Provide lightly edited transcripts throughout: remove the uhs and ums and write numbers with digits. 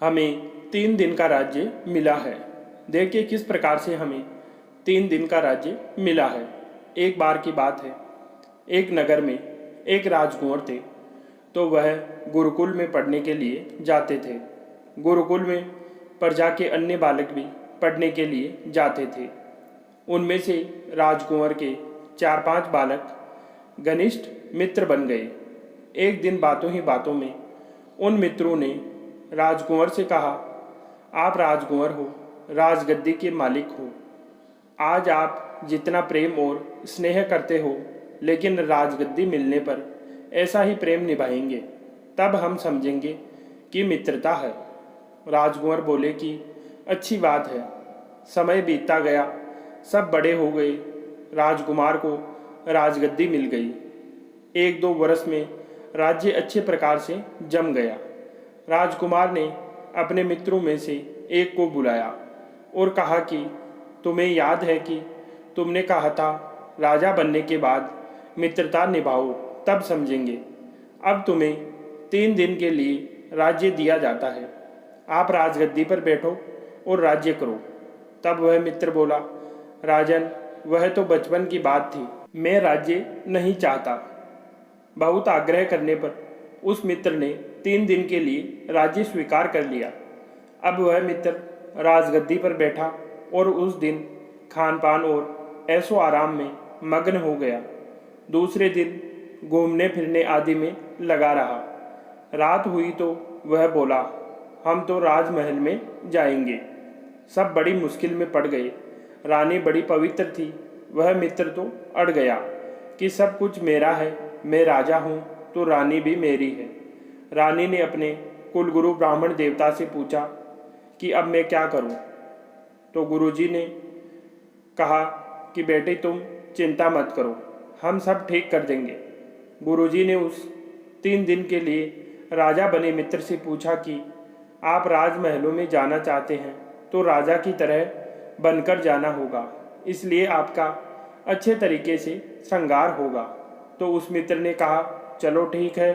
हमें 3 दिन का राज्य मिला है। देखिए किस प्रकार से हमें 3 दिन का राज्य मिला है। एक बार की बात है, एक नगर में एक राजकुंवर थे। तो वह गुरुकुल में पढ़ने के लिए जाते थे। गुरुकुल में प्रजा के अन्य बालक भी पढ़ने के लिए जाते थे। उनमें से राजकुंवर के 4-5 बालक घनिष्ठ मित्र बन गए। एक दिन बातों ही बातों में उन मित्रों ने राजकुंवर से कहा, आप राजकुंवर हो, राजगद्दी के मालिक हो। आज आप जितना प्रेम और स्नेह करते हो, लेकिन राजगद्दी मिलने पर ऐसा ही प्रेम निभाएंगे, तब हम समझेंगे कि मित्रता है। राजकुंवर बोले कि अच्छी बात है। समय बीतता गया, सब बड़े हो गए। राजकुमार को राजगद्दी मिल गई। 1-2 वर्ष में राज्य अच्छे प्रकार से जम गया। राजकुमार ने अपने मित्रों में से एक को बुलाया और कहा कि तुम्हें याद है कि तुमने कहा था राजा बनने के बाद मित्रता निभाओ, तब समझेंगे। अब तुम्हें 3 दिन के लिए राज्य दिया जाता है। आप राजगद्दी पर बैठो और राज्य करो। तब वह मित्र बोला, राजन, वह तो बचपन की बात थी, मैं राज्य नहीं चाहता। बहुत आग्रह करने पर उस मित्र ने 3 दिन के लिए राज्य स्वीकार कर लिया। अब वह मित्र राजगद्दी पर बैठा और उस दिन खान पान और ऐशो आराम में मग्न हो गया। दूसरे दिन घूमने फिरने आदि में लगा रहा। रात हुई तो वह बोला, हम तो राजमहल में जाएंगे। सब बड़ी मुश्किल में पड़ गए। रानी बड़ी पवित्र थी। वह मित्र तो अड़ गया कि सब कुछ मेरा है, मैं राजा हूँ तो रानी भी मेरी है। रानी ने अपने कुलगुरु ब्राह्मण देवता से पूछा कि अब मैं क्या करूँ। तो गुरुजी ने कहा कि बेटे तुम चिंता मत करो, हम सब ठीक कर देंगे। गुरुजी ने उस 3 दिन के लिए राजा बने मित्र से पूछा कि आप राजमहलों में जाना चाहते हैं तो राजा की तरह बनकर जाना होगा, इसलिए आपका अच्छे तरीके से श्रृंगार होगा। तो उस मित्र ने कहा, चलो ठीक है,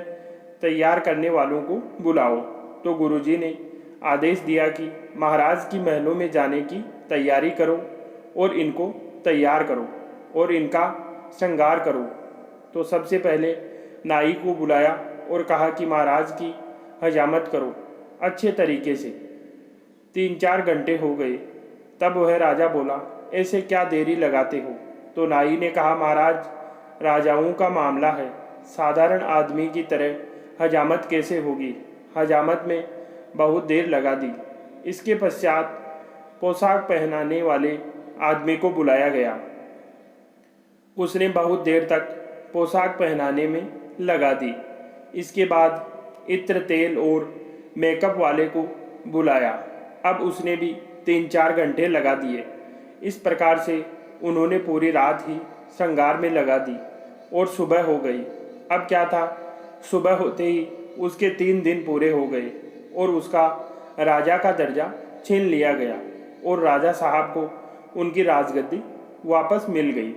तैयार करने वालों को बुलाओ। तो गुरुजी ने आदेश दिया कि महाराज की महलों में जाने की तैयारी करो और इनको तैयार करो और इनका श्रृंगार करो। तो सबसे पहले नाई को बुलाया और कहा कि महाराज की हजामत करो अच्छे तरीके से। 3-4 घंटे हो गए। तब वह राजा बोला, ऐसे क्या देरी लगाते हो। तो नाई ने कहा, महाराज, राजाओं का मामला है, साधारण आदमी की तरह हजामत कैसे होगी। हजामत में बहुत देर लगा दी। इसके पश्चात पोशाक पहनाने वाले आदमी को बुलाया गया। उसने बहुत देर तक पोशाक पहनाने में लगा दी। इसके बाद इत्र, तेल और मेकअप वाले को बुलाया। अब उसने भी 3-4 घंटे लगा दिए। इस प्रकार से उन्होंने पूरी रात ही श्रृंगार में लगा दी और सुबह हो गई। अब क्या था, सुबह होते ही उसके 3 दिन पूरे हो गए और उसका राजा का दर्जा छीन लिया गया और राजा साहब को उनकी राजगद्दी वापस मिल गई।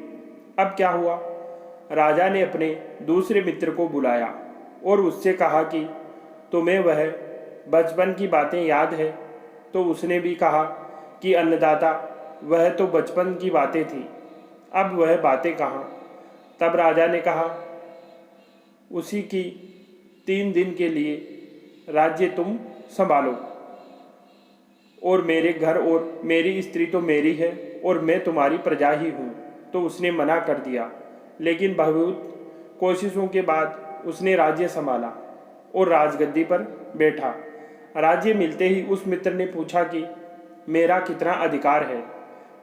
अब क्या हुआ, राजा ने अपने दूसरे मित्र को बुलाया और उससे कहा कि तुम्हें वह बचपन की बातें याद है। तो उसने भी कहा कि अन्नदाता, वह तो बचपन की बातें थी, अब वह बातें कहाँ। तब राजा ने कहा, उसी की 3 दिन के लिए राज्य तुम संभालो और मेरे घर और मेरी स्त्री तो मेरी है और मैं तुम्हारी प्रजा ही हूँ। तो उसने मना कर दिया, लेकिन बहुत कोशिशों के बाद उसने राज्य संभाला और राजगद्दी पर बैठा। राज्य मिलते ही उस मित्र ने पूछा कि मेरा कितना अधिकार है।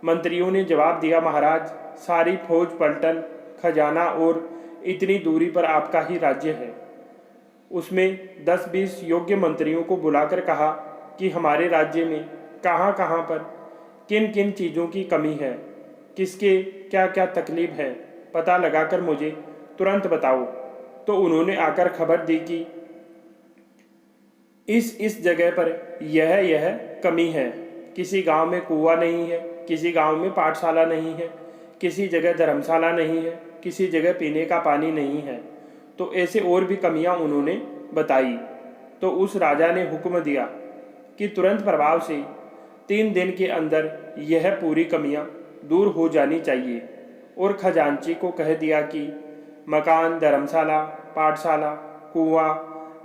मंत्रियों ने जवाब दिया, महाराज, सारी फौज, पलटन, खजाना और इतनी दूरी पर आपका ही राज्य है। उसमें 10-20 योग्य मंत्रियों को बुलाकर कहा कि हमारे राज्य में कहाँ कहाँ पर किन किन चीज़ों की कमी है, किसके क्या क्या तकलीफ है, पता लगाकर मुझे तुरंत बताओ। तो उन्होंने आकर खबर दी कि इस जगह पर यह कमी है। किसी गांव में कुआं नहीं है, किसी गांव में पाठशाला नहीं है, किसी जगह धर्मशाला नहीं है, किसी जगह पीने का पानी नहीं है। तो ऐसे और भी कमियां उन्होंने बताई। तो उस राजा ने हुक्म दिया कि तुरंत प्रभाव से 3 दिन के अंदर यह पूरी कमियां दूर हो जानी चाहिए और खजांची को कह दिया कि मकान, धर्मशाला, पाठशाला, कुआं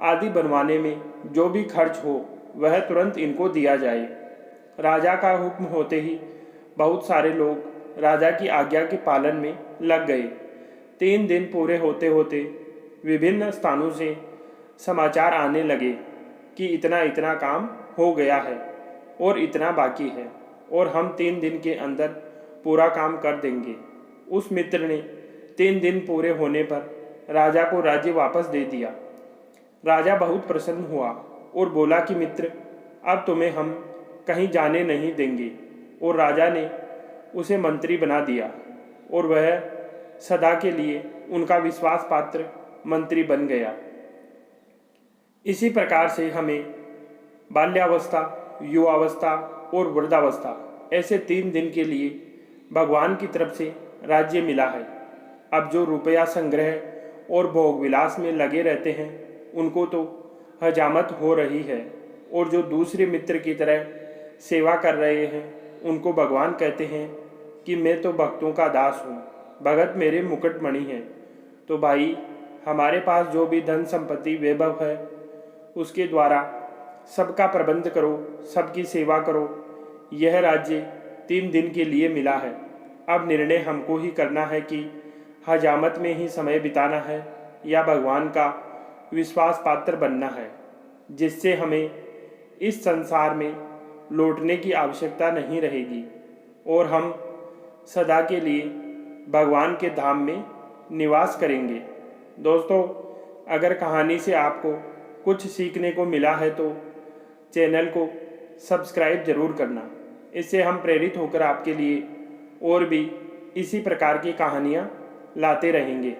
आदि बनवाने में जो भी खर्च हो वह तुरंत इनको दिया जाए। राजा का हुक्म होते ही बहुत सारे लोग राजा की आज्ञा के पालन में लग गए। 3 दिन पूरे होते होते विभिन्न स्थानों से समाचार आने लगे कि इतना इतना काम हो गया है और इतना बाकी है और हम 3 दिन के अंदर पूरा काम कर देंगे। उस मित्र ने 3 दिन पूरे होने पर राजा को राज्य वापस दे दिया। राजा बहुत प्रसन्न हुआ और बोला कि मित्र, अब तुम्हें हम कहीं जाने नहीं देंगे। और राजा ने उसे मंत्री बना दिया और वह सदा के लिए उनका विश्वास पात्र मंत्री बन गया। इसी प्रकार से हमें बाल्यावस्था, युवावस्था और वृद्धावस्था ऐसे 3 दिन के लिए भगवान की तरफ से राज्य मिला है। अब जो रुपया संग्रह और भोग विलास में लगे रहते हैं उनको तो हजामत हो रही है और जो दूसरे मित्र की तरह सेवा कर रहे हैं उनको भगवान कहते हैं कि मैं तो भक्तों का दास हूँ, भगत मेरे मुकुटमणि हैं। तो भाई, हमारे पास जो भी धन संपत्ति वैभव है उसके द्वारा सबका प्रबंध करो, सबकी सेवा करो। यह राज्य 3 दिन के लिए मिला है। अब निर्णय हमको ही करना है कि हजामत में ही समय बिताना है या भगवान का विश्वास पात्र बनना है, जिससे हमें इस संसार में लौटने की आवश्यकता नहीं रहेगी और हम सदा के लिए भगवान के धाम में निवास करेंगे। दोस्तों, अगर कहानी से आपको कुछ सीखने को मिला है तो चैनल को सब्सक्राइब ज़रूर करना। इससे हम प्रेरित होकर आपके लिए और भी इसी प्रकार की कहानियाँ लाते रहेंगे।